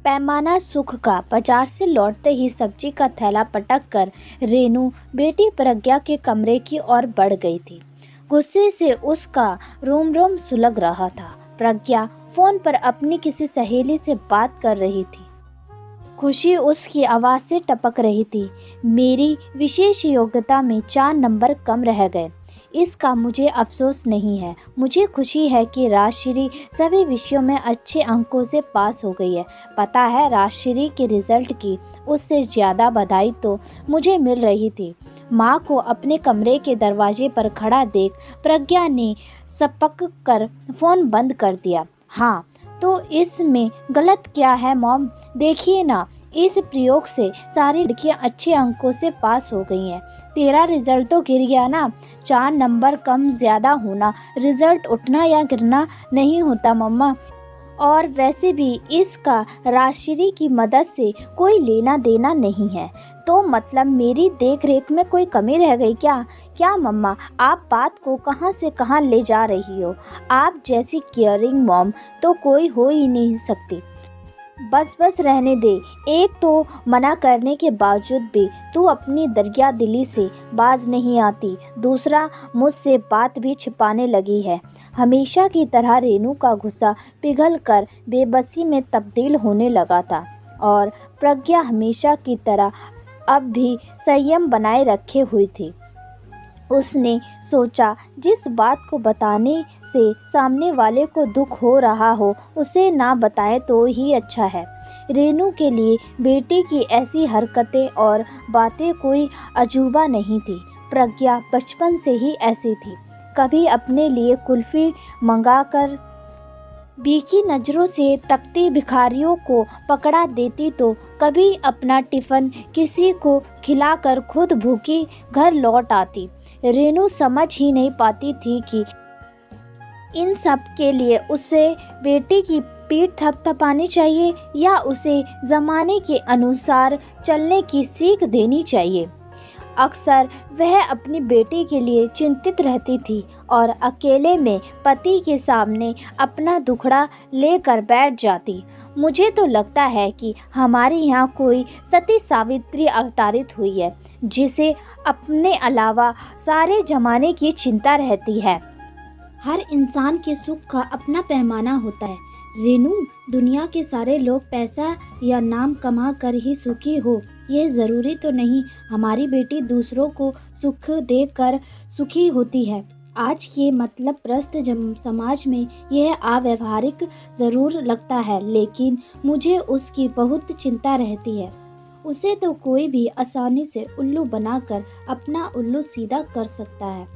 पैमाना सुख का। बाजार से लौटते ही सब्जी का थैला पटक कर रेनू बेटी प्रज्ञा के कमरे की ओर बढ़ गई थी। गुस्से से उसका रोम रोम सुलग रहा था। प्रज्ञा फोन पर अपनी किसी सहेली से बात कर रही थी। खुशी उसकी आवाज़ से टपक रही थी। मेरी विशेष योग्यता में 4 नंबर कम रह गए। इसका मुझे अफसोस नहीं है। मुझे खुशी है कि राजश्री सभी विषयों में अच्छे अंकों से पास हो गई है। पता है, राजश्री के रिजल्ट की उससे ज़्यादा बधाई तो मुझे मिल रही थी। माँ को अपने कमरे के दरवाजे पर खड़ा देख प्रज्ञा ने सपक कर फ़ोन बंद कर दिया। हाँ, तो इसमें गलत क्या है मॉम? देखिए ना, इस प्रयोग से सारी लड़कियां अच्छे अंकों से पास हो गई हैं। तेरा रिजल्ट तो गिर गया ना। 4 नंबर कम ज़्यादा होना रिजल्ट उठना या गिरना नहीं होता मम्मा। और वैसे भी इसका राजश्री की मदद से कोई लेना देना नहीं है। तो मतलब मेरी देख रेख में कोई कमी रह गई क्या? क्या मम्मा, आप बात को कहाँ से कहाँ ले जा रही हो? आप जैसी केयरिंग मॉम तो कोई हो ही नहीं सकती। बस बस रहने दे। एक तो मना करने के बावजूद भी तू अपनी दरिया दिली से बाज नहीं आती, दूसरा मुझसे बात भी छिपाने लगी है। हमेशा की तरह रेनू का गुस्सा पिघल कर बेबसी में तब्दील होने लगा था और प्रज्ञा हमेशा की तरह अब भी संयम बनाए रखे हुई थी। उसने सोचा, जिस बात को बताने से सामने वाले को दुख हो रहा हो उसे ना बताए तो ही अच्छा है। रेनू के लिए बेटी की ऐसी हरकतें और बातें कोई अजूबा नहीं थी। प्रज्ञा बचपन से ही ऐसी थी। कभी अपने लिए कुल्फी मंगाकर बीकी नज़रों से तकती भिखारियों को पकड़ा देती तो कभी अपना टिफ़िन किसी को खिलाकर खुद भूखी घर लौट आती। रेनू समझ ही नहीं पाती थी कि इन सब के लिए उसे बेटी की पीठ थपथपानी चाहिए या उसे ज़माने के अनुसार चलने की सीख देनी चाहिए। अक्सर वह अपनी बेटी के लिए चिंतित रहती थी और अकेले में पति के सामने अपना दुखड़ा लेकर बैठ जाती। मुझे तो लगता है कि हमारे यहाँ कोई सती सावित्री अवतारित हुई है, जिसे अपने अलावा सारे जमाने की चिंता रहती है। हर इंसान के सुख का अपना पैमाना होता है। रेनू, दुनिया के सारे लोग पैसा या नाम कमा कर ही सुखी हो, ये ज़रूरी तो नहीं। हमारी बेटी दूसरों को सुख देकर सुखी होती है। आज के मतलब प्रस्त समाज में यह अव्यावहारिक ज़रूर लगता है, लेकिन मुझे उसकी बहुत चिंता रहती है। उसे तो कोई भी आसानी से उल्लू बनाकर अपना उल्लू सीधा कर सकता है।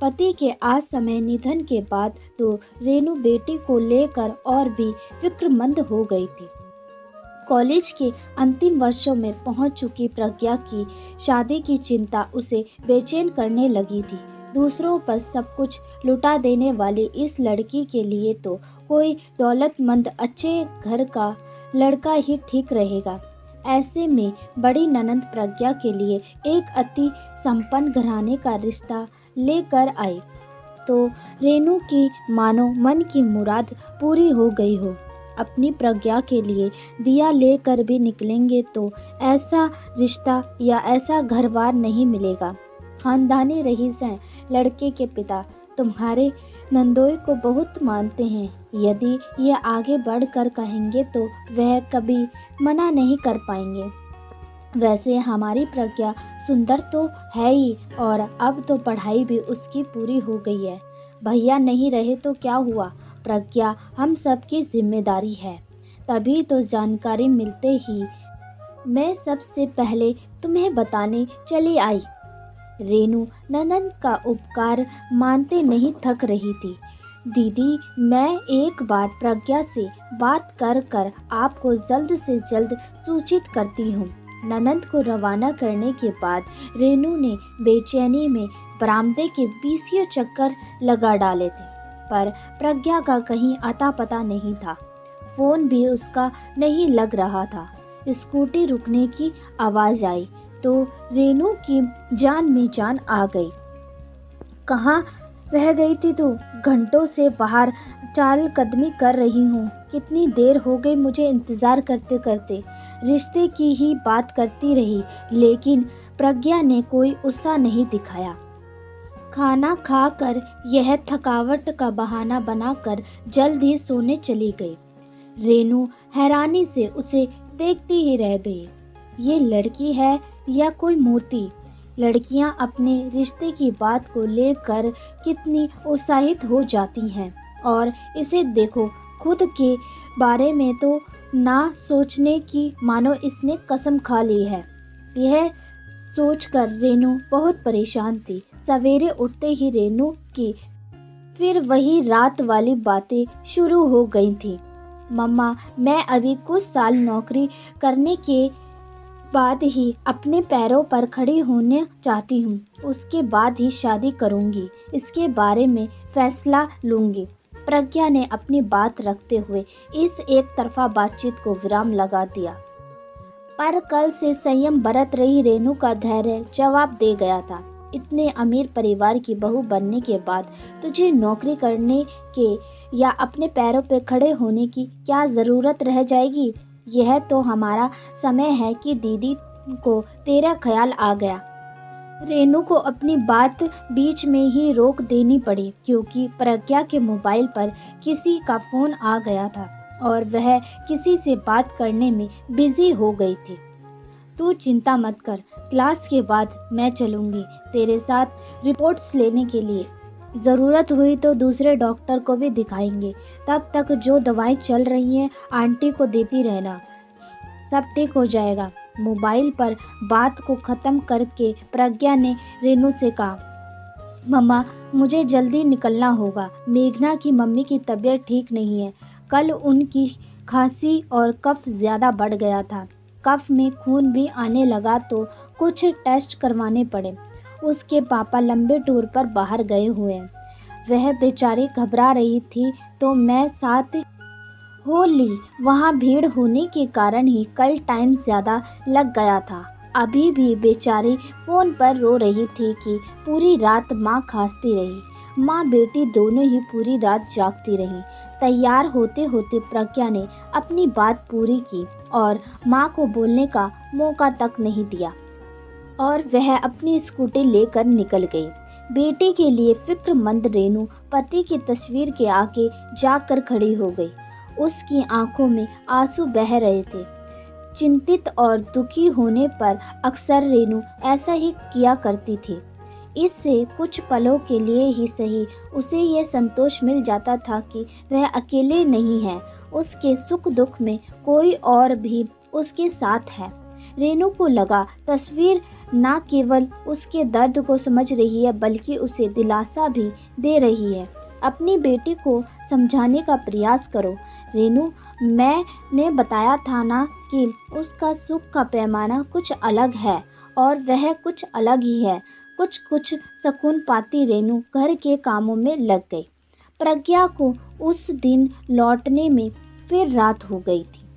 पति के असमय निधन के बाद तो रेनू बेटी को लेकर और भी फिक्रमंद हो गई थी। कॉलेज के अंतिम वर्षों में पहुंच चुकी प्रज्ञा की शादी की चिंता उसे बेचैन करने लगी थी। दूसरों पर सब कुछ लुटा देने वाली इस लड़की के लिए तो कोई दौलतमंद अच्छे घर का लड़का ही ठीक रहेगा। ऐसे में बड़ी ननंद प्रज्ञा के लिए एक अति संपन्न घराने का रिश्ता लेकर आई तो रेनू की मानो मन की मुराद पूरी हो गई हो। अपनी प्रज्ञा के लिए दिया लेकर भी निकलेंगे तो ऐसा रिश्ता या ऐसा घरबार नहीं मिलेगा। खानदानी रईस हैं लड़के के पिता, तुम्हारे नंदोई को बहुत मानते हैं। यदि ये आगे बढ़कर कहेंगे तो वह कभी मना नहीं कर पाएंगे। वैसे हमारी प्रज्ञा सुंदर तो है ही, और अब तो पढ़ाई भी उसकी पूरी हो गई है। भैया नहीं रहे तो क्या हुआ, प्रज्ञा हम सब की जिम्मेदारी है। तभी तो जानकारी मिलते ही मैं सबसे पहले तुम्हें बताने चली आई। रेनू ननंद का उपकार मानते नहीं थक रही थी। दीदी, मैं एक बार प्रज्ञा से बात कर आपको जल्द से जल्द सूचित करती हूँ। ननंद को रवाना करने के बाद रेनू ने बेचैनी में बरामदे के 20 चक्कर लगा डाले थे, पर प्रज्ञा का कहीं अता पता नहीं था। फोन भी उसका नहीं लग रहा था। स्कूटी रुकने की आवाज़ आई तो रेनू की जान में जान आ गई। कहाँ रह गई थी तू? घंटों से बाहर चालकदमी कर रही हूँ। कितनी देर हो गई मुझे इंतज़ार करते करते। रिश्ते की ही बात करती रही, लेकिन प्रज्ञा ने कोई उत्साह नहीं दिखाया। खाना खाकर यह थकावट का बहाना बनाकर जल्द ही सोने चली गई। रेनू हैरानी से उसे देखती ही रह गई। ये लड़की है या कोई मूर्ति? लड़कियां अपने रिश्ते की बात को लेकर कितनी उत्साहित हो जाती हैं, और इसे देखो, खुद के बारे में तो ना सोचने की मानो इसने कसम खा ली है। यह सोचकर रेनू बहुत परेशान थी। सवेरे उठते ही रेनू की फिर वही रात वाली बातें शुरू हो गई थी। मम्मा, मैं अभी कुछ साल नौकरी करने के बाद ही अपने पैरों पर खड़ी होने चाहती हूँ। उसके बाद ही शादी करूँगी, इसके बारे में फैसला लूँगी। प्रज्ञा ने अपनी बात रखते हुए इस एक तरफा बातचीत को विराम लगा दिया। पर कल से संयम बरत रही रेनू का धैर्य जवाब दे गया था। इतने अमीर परिवार की बहू बनने के बाद तुझे नौकरी करने के या अपने पैरों पर खड़े होने की क्या ज़रूरत रह जाएगी? यह तो हमारा समय है कि दीदी को तेरा ख्याल आ गया। रेनू को अपनी बात बीच में ही रोक देनी पड़ी, क्योंकि प्रज्ञा के मोबाइल पर किसी का फ़ोन आ गया था और वह किसी से बात करने में बिजी हो गई थी। तू चिंता मत कर, क्लास के बाद मैं चलूँगी तेरे साथ रिपोर्ट्स लेने के लिए। ज़रूरत हुई तो दूसरे डॉक्टर को भी दिखाएंगे। तब तक जो दवाई चल रही हैं आंटी को देती रहना, सब ठीक हो जाएगा। मोबाइल पर बात को ख़त्म करके प्रज्ञा ने रेनू से कहा, मम्मा, मुझे जल्दी निकलना होगा। मेघना की मम्मी की तबीयत ठीक नहीं है। कल उनकी खांसी और कफ ज़्यादा बढ़ गया था। कफ में खून भी आने लगा तो कुछ टेस्ट करवाने पड़े। उसके पापा लंबे टूर पर बाहर गए हुए हैं। वह बेचारी घबरा रही थी तो मैं साथ हो ली। वहाँ भीड़ होने के कारण ही कल टाइम ज़्यादा लग गया था। अभी भी बेचारी फ़ोन पर रो रही थी कि पूरी रात माँ खांसती रही। माँ बेटी दोनों ही पूरी रात जागती रहीं। तैयार होते होते प्रज्ञा ने अपनी बात पूरी की और माँ को बोलने का मौका तक नहीं दिया, और वह अपनी स्कूटी लेकर निकल गई। बेटी के लिए फिक्रमंद रेनू पति की तस्वीर के आगे जाकर खड़ी हो गई। उसकी आंखों में आंसू बह रहे थे। चिंतित और दुखी होने पर अक्सर रेनू ऐसा ही किया करती थी। इससे कुछ पलों के लिए ही सही उसे यह संतोष मिल जाता था कि वह अकेले नहीं है। उसके सुख दुख में कोई और भी उसके साथ है। रेनू को लगा तस्वीर न केवल उसके दर्द को समझ रही है, बल्कि उसे दिलासा भी दे रही है। अपनी बेटी को समझाने का प्रयास करो रेनू, मैंने बताया था ना कि उसका सुख का पैमाना कुछ अलग है और वह कुछ अलग ही है। कुछ कुछ सुकून पाती रेनू घर के कामों में लग गई। प्रज्ञा को उस दिन लौटने में फिर रात हो गई थी।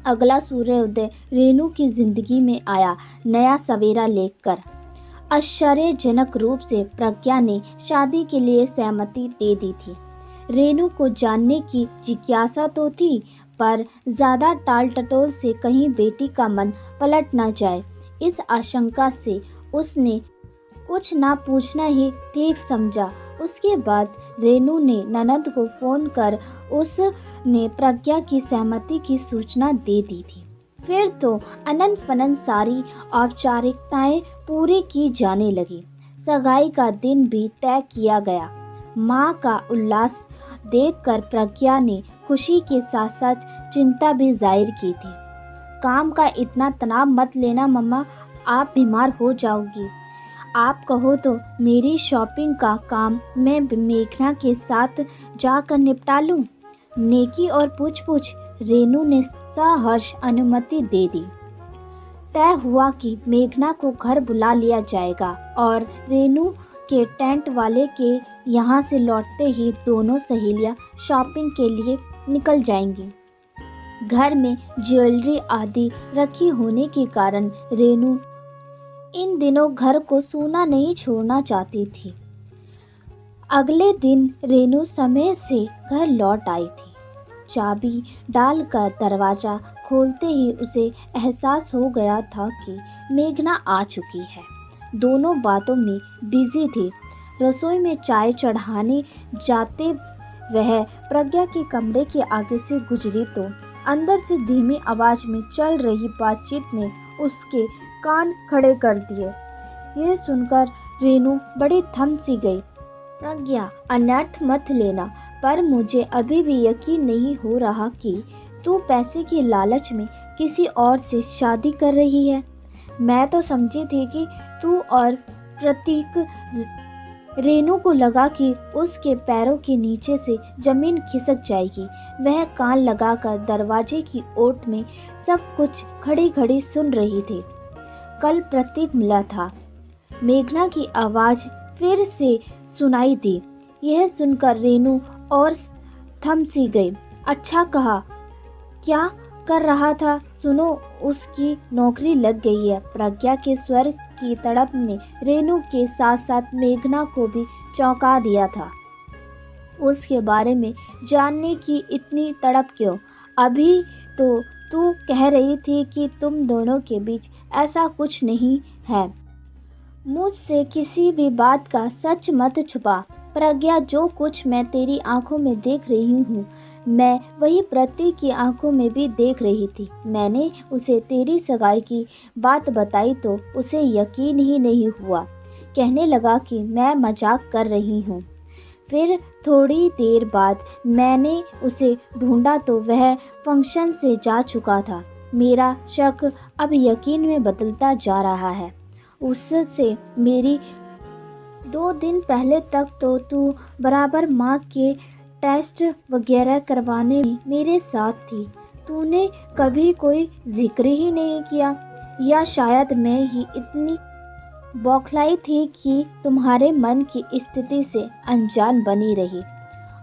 अगला सूर्योदय रेनू की जिंदगी में आया नया सवेरा लेकर। आश्चर्यजनक रूप से प्रज्ञा ने शादी के लिए सहमति दे दी थी। रेनू को जानने की जिज्ञासा तो थी, पर ज़्यादा टाल टटोल से कहीं बेटी का मन पलट न जाए, इस आशंका से उसने कुछ ना पूछना ही ठीक समझा। उसके बाद रेनू ने ननद को फ़ोन कर उसने प्रज्ञा की सहमति की सूचना दे दी थी। फिर तो अनन फनन सारी औपचारिकताएं पूरी की जाने लगी। सगाई का दिन भी तय किया गया। माँ का उल्लास देखकर प्रज्ञा ने खुशी के साथ साथ चिंता भी जाहिर की थी। काम का इतना तनाव मत लेना मम्मा, आप बीमार हो जाओगी। आप कहो तो मेरी शॉपिंग का काम मैं मेघना के साथ जाकर निपटा लूं। नेकी और पूछ रेनू ने सहर्ष अनुमति दे दी। तय हुआ कि मेघना को घर बुला लिया जाएगा और रेनू के टेंट वाले के यहाँ से लौटते ही दोनों सहेलियाँ शॉपिंग के लिए निकल जाएंगी। घर में ज्वेलरी आदि रखी होने के कारण रेनू इन दिनों घर को सूना नहीं छोड़ना चाहती थी। अगले दिन रेनू समय से घर लौट आई थी। चाबी डालकर दरवाज़ा खोलते ही उसे एहसास हो गया था कि मेघना आ चुकी है। दोनों बातों में बिजी थे। रसोई में चाय चढ़ाने जाते वह प्रज्ञा के कमरे के आगे से गुजरी तो अंदर से धीमी आवाज में चल रही बातचीत ने उसके कान खड़े कर दिए। यह सुनकर रेनू बड़ी थम सी गई। प्रज्ञा, अनर्थ मत लेना, पर मुझे अभी भी यकीन नहीं हो रहा कि तू पैसे की लालच में किसी और से शादी कर रही है। मैं तो समझी थी कि तू और प्रतीक। रेनू को लगा कि उसके पैरों के नीचे से जमीन खिसक जाएगी। वह कान लगाकर दरवाजे की ओट में सब कुछ खड़ी खड़ी सुन रही थी। कल प्रतीक मिला था। मेघना की आवाज़ फिर से सुनाई दी। यह सुनकर रेनू और थम सी गई। अच्छा कहा, क्या कर रहा था? सुनो, उसकी नौकरी लग गई है। प्रज्ञा के स्वर की तड़प ने रेनू के साथ साथ मेघना को भी चौंका दिया था। उसके बारे में जानने की इतनी तड़प क्यों? अभी तो तू कह रही थी कि तुम दोनों के बीच ऐसा कुछ नहीं है। मुझसे किसी भी बात का सच मत छुपा। प्रज्ञा, जो कुछ मैं तेरी आंखों में देख रही हूँ, मैं वही प्रतीक की आंखों में भी देख रही थी। मैंने उसे तेरी सगाई की बात बताई तो उसे यकीन ही नहीं हुआ। कहने लगा कि मैं मजाक कर रही हूँ। फिर थोड़ी देर बाद मैंने उसे ढूंढा तो वह फंक्शन से जा चुका था। मेरा शक अब यकीन में बदलता जा रहा है। उससे मेरी 2 दिन पहले तक तो तू बराबर माँ के टेस्ट वगैरह करवाने में मेरे साथ थी। तूने कभी कोई जिक्र ही नहीं किया, या शायद मैं ही इतनी बौखलाई थी कि तुम्हारे मन की स्थिति से अनजान बनी रही।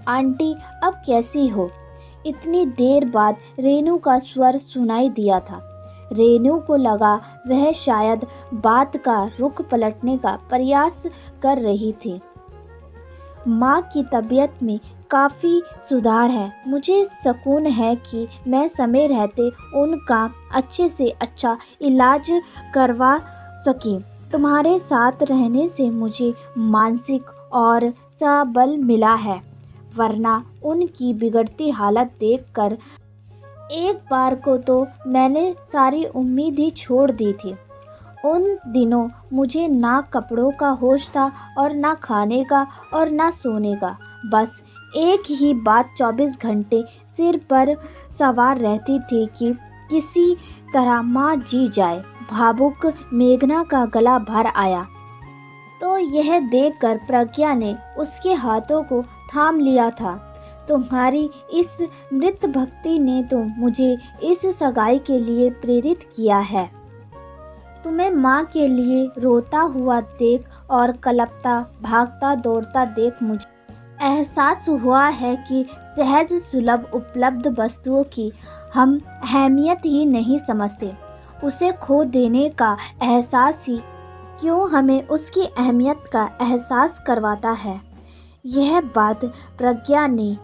आंटी, अब कैसी हो? इतनी देर बाद रेनू का स्वर सुनाई दिया था। रेनू को लगा वह शायद बात का रुख पलटने का प्रयास कर रही थी। माँ की तबीयत में काफ़ी सुधार है। मुझे सुकून है कि मैं समय रहते उनका अच्छे से अच्छा इलाज करवा सकी। तुम्हारे साथ रहने से मुझे मानसिक और सबल मिला है, वरना उनकी बिगड़ती हालत देखकर एक बार को तो मैंने सारी उम्मीद ही छोड़ दी थी। उन दिनों मुझे ना कपड़ों का होश था और ना खाने का और ना सोने का। बस एक ही बात 24 घंटे सिर पर सवार रहती थी कि किसी तरह माँ जी जाए। भावुक मेघना का गला भर आया तो यह देखकर प्रज्ञा ने उसके हाथों को थाम लिया था। तुम्हारी इस मृत भक्ति ने तो मुझे इस सगाई के लिए प्रेरित किया है। तुम्हें माँ के लिए रोता हुआ देख और कलपता भागता दौड़ता देख मुझे एहसास हुआ है कि सहज सुलभ उपलब्ध वस्तुओं की हम अहमियत ही नहीं समझते। उसे खो देने का एहसास ही क्यों हमें उसकी अहमियत का एहसास करवाता है। यह बात प्रज्ञा ने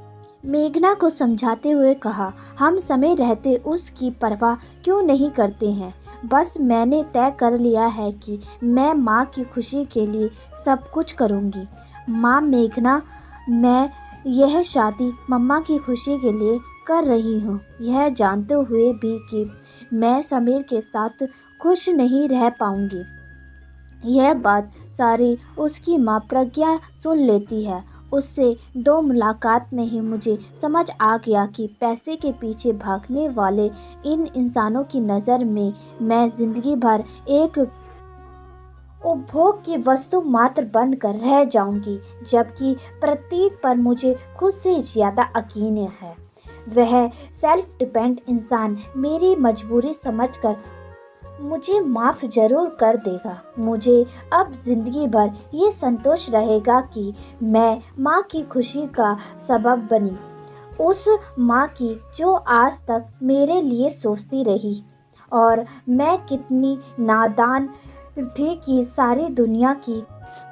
मेघना को समझाते हुए कहा। हम समय रहते उसकी परवाह क्यों नहीं करते हैं। बस मैंने तय कर लिया है कि मैं माँ की खुशी के लिए सब कुछ करूँगी। माँ मेघना, मैं यह शादी मम्मा की खुशी के लिए कर रही हूँ, यह जानते हुए भी कि मैं समीर के साथ खुश नहीं रह पाऊँगी। यह बात सारी उसकी माँ प्रज्ञा सुन लेती है। उससे 2 मुलाकात में ही मुझे समझ आ गया कि पैसे के पीछे भागने वाले इन इंसानों की नज़र में मैं जिंदगी भर एक उपभोग की वस्तु मात्र बनकर रह जाऊंगी, जबकि प्रतीक पर मुझे खुद से ज़्यादा यकीन है। वह सेल्फ डिपेंड इंसान मेरी मजबूरी समझकर मुझे माफ़ ज़रूर कर देगा। मुझे अब ज़िंदगी भर ये संतोष रहेगा कि मैं माँ की खुशी का सबब बनी। उस माँ की जो आज तक मेरे लिए सोचती रही। और मैं कितनी नादान थी कि सारी दुनिया की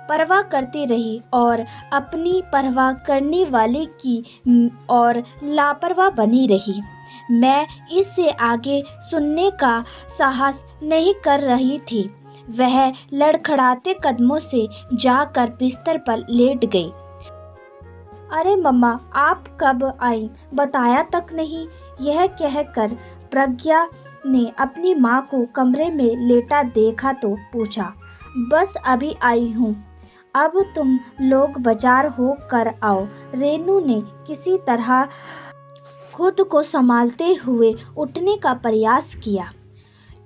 परवाह करती रही और अपनी परवाह करने वाले की और लापरवाह बनी रही। मैं इससे आगे सुनने का साहस नहीं कर रही थी। वह लड़खड़ाते कदमों से जाकर बिस्तर पर लेट गई। अरे मम्मा, आप कब आई, बताया तक नहीं। यह कहकर प्रज्ञा ने अपनी माँ को कमरे में लेटा देखा तो पूछा, बस अभी आई हूँ, अब तुम लोग बाजार हो कर आओ। रेनू ने किसी तरह खुद को संभालते हुए उठने का प्रयास किया।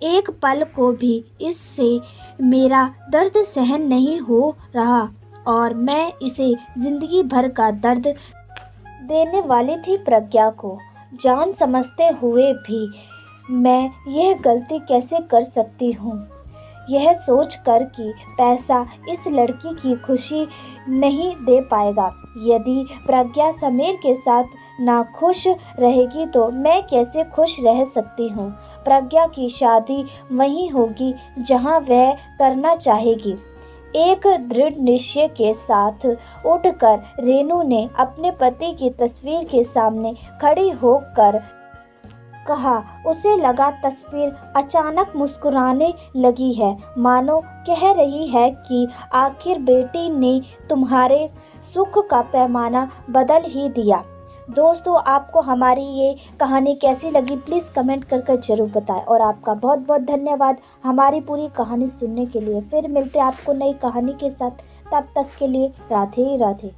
एक पल को भी इससे मेरा दर्द सहन नहीं हो रहा और मैं इसे जिंदगी भर का दर्द देने वाली थी। प्रज्ञा को जान समझते हुए भी मैं यह गलती कैसे कर सकती हूँ, यह सोचकर कि पैसा इस लड़की की खुशी नहीं दे पाएगा। यदि प्रज्ञा समीर के साथ ना खुश रहेगी तो मैं कैसे खुश रह सकती हूँ। प्रज्ञा की शादी वहीं होगी जहाँ वह करना चाहेगी। एक दृढ़ निश्चय के साथ उठकर रेनू ने अपने पति की तस्वीर के सामने खड़ी होकर कहा। उसे लगा तस्वीर अचानक मुस्कुराने लगी है, मानो कह रही है कि आखिर बेटी ने तुम्हारे सुख का पैमाना बदल ही दिया। दोस्तों, आपको हमारी ये कहानी कैसी लगी प्लीज़ कमेंट कर ज़रूर बताएं और आपका बहुत बहुत धन्यवाद हमारी पूरी कहानी सुनने के लिए। फिर मिलते हैं आपको नई कहानी के साथ, तब तक के लिए राधे राधे।